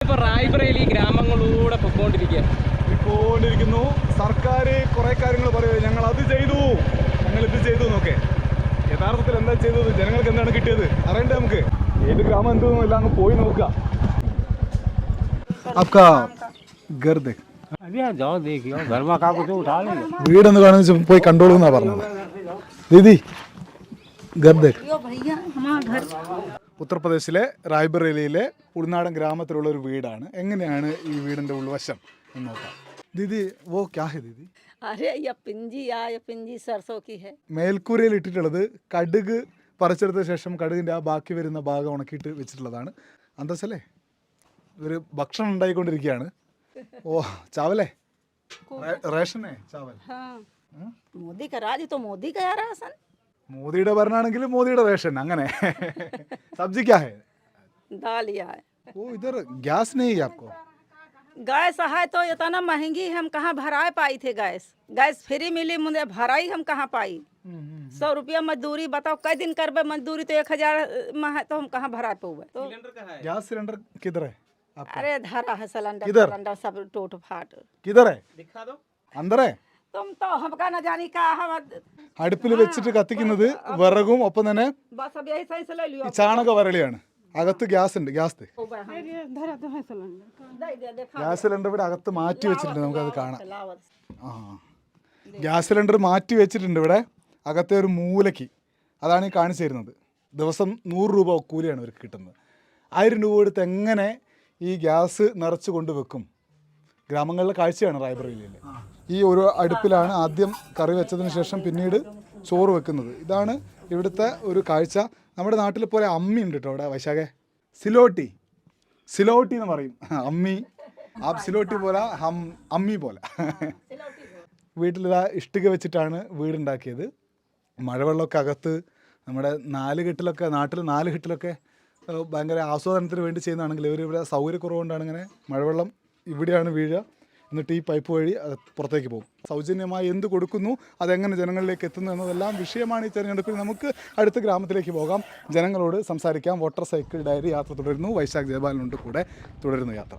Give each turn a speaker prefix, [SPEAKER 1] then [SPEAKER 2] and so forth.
[SPEAKER 1] ഇപ്പോൾ റായ്ബറേലി ഗ്രാമങ്ങളിലൂടെ
[SPEAKER 2] പോയിക്കൊണ്ടിരിക്കുന്നു. സർക്കാർ കുറേ കാര്യങ്ങൾ പറയുന്നത് ഞങ്ങൾ അത് ചെയ്തു, ഞങ്ങൾ ഇത് ചെയ്തു എന്നൊക്കെ. യഥാർത്ഥത്തിൽ എന്താ ചെയ്തത്, ജനങ്ങൾക്ക് എന്താണ് കിട്ടിയത് അറിയണ്ടേ നമുക്ക്. ഏത് ഗ്രാമം എന്തോന്നില്ല, അങ്ങ് പോയി നോക്കുക. വീടൊന്ന് കാണുന്ന പോയി കണ്ടോളൂ എന്നാ പറഞ്ഞത്. ദീദി ഉത്തർപ്രദേശിലെ റായ്ബറേലിയിലെ ഉൾനാടൻ ഗ്രാമത്തിലുള്ള ഒരു വീടാണ്. എങ്ങനെയാണ് ഈ വീടിന്റെ ഉൾവശം എന്ന് നോക്കാം. ദീദി വോ ക്യാ ഹൈ ദീദി? മേൽക്കൂരയിൽ ഇട്ടിട്ടുള്ളത് കടുക് പറിച്ചെടുത്ത ശേഷം കടുകിന്റെ ആ ബാക്കി വരുന്ന ഭാഗം ഉണക്കിയിട്ട് വെച്ചിട്ടുള്ളതാണ്. അന്തസ്സല്ലേ, ഇവര് ഭക്ഷണം ഉണ്ടായിക്കൊണ്ടിരിക്കുകയാണ്. ഓ ചാവലേ, റേഷനേ ചാവൽ. മോദിയുടെ ഭരണമാണെങ്കിൽ മോദിയുടെ റേഷൻ അങ്ങനെ. സബ്ജി ക്യാ ഹൈ? ഓ ഇധർ ഗ്യാസ് नहीं है आपको?
[SPEAKER 3] गैस है तो इतना महंगी हम कहाँ भराए पाई थे। गैस फ्री मिली, मुझे भराई हम कहाँ पाई। 100 रुपया मजदूरी, बताओ कई दिन करबे मजदूरी, तो 1000 में है तो हम कहाँ भरा पाऊंगे। तो
[SPEAKER 2] गैस सिलेंडर किधर है?
[SPEAKER 3] अरे धरा है सिलेंडर सब टूट फाट।
[SPEAKER 2] किधर है? दिखा दो। अंदर है?
[SPEAKER 3] तुम तो हमका न जानी का हम
[SPEAKER 2] അടുപ്പിൽ വെച്ചിട്ട് കത്തിക്കുന്നത് വിറകും ഒപ്പം തന്നെ
[SPEAKER 3] बस अब यही सही से ले लियो।
[SPEAKER 2] ചാണക വരളിയാണ്. അകത്ത് ഗ്യാസ് ഉണ്ട്. ഗ്യാസ് സിലിണ്ടർ ഇവിടെ അകത്ത് മാറ്റി വെച്ചിട്ടുണ്ട്, നമുക്കത് കാണാം. ആ ഗ്യാസ് സിലിണ്ടർ മാറ്റി വെച്ചിട്ടുണ്ട് ഇവിടെ അകത്തെ ഒരു മൂലയ്ക്ക്. അതാണ് ഈ കാണിച്ചു തരുന്നത്. ദിവസം 100 രൂപ കൂലിയാണ് ഇവർക്ക് കിട്ടുന്നത്. 1000 രൂപ കൊടുത്ത് എങ്ങനെ ഈ ഗ്യാസ് നിറച്ച് കൊണ്ടുവെക്കും? ഗ്രാമങ്ങളിലെ കാഴ്ചയാണ് റായ്ബറേലിയിൽ. ഈ ഒരു അടുപ്പിലാണ് ആദ്യം കറി വെച്ചതിന് ശേഷം പിന്നീട് ചോറ് വെക്കുന്നത്. ഇതാണ് ഇവിടുത്തെ ഒരു കാഴ്ച. നമ്മുടെ നാട്ടിൽ പോലെ അമ്മി ഉണ്ട് കേട്ടോ ഇവിടെ. വൈശാഖെ സിലോട്ടി എന്ന് പറയും. അമ്മി ആ സിലോട്ടി പോലെ അമ്മി പോലെ. വീട്ടിലിതാ ഇഷ്ടിക വെച്ചിട്ടാണ് വീടുണ്ടാക്കിയത്. മഴവെള്ളമൊക്കെ അകത്ത് നമ്മുടെ നാട്ടിൽ 4 കെട്ടിലൊക്കെ ഭയങ്കര ആസ്വാദനത്തിന് വേണ്ടി ചെയ്യുന്നതാണെങ്കിൽ ഇവരിവിടെ സൗകര്യക്കുറവുകൊണ്ടാണ് ഇങ്ങനെ മഴവെള്ളം ഇവിടെയാണ് വീഴുക. എന്നിട്ട് ഈ പൈപ്പ് വഴി പുറത്തേക്ക് പോകും. സൗജന്യമായി എന്ത് കൊടുക്കുന്നു, അതെങ്ങനെ ജനങ്ങളിലേക്ക് എത്തുന്നു എന്നതെല്ലാം വിഷയമാണ് ഈ തെരഞ്ഞെടുപ്പിൽ. നമുക്ക് അടുത്ത ഗ്രാമത്തിലേക്ക് പോകാം, ജനങ്ങളോട് സംസാരിക്കാം. വോട്ടർ സൈക്കിൾ ഡയറി യാത്ര തുടരുന്നു. വൈശാഖ് ജയപാലനുണ്ട് കൂടെ. തുടരുന്നു യാത്ര.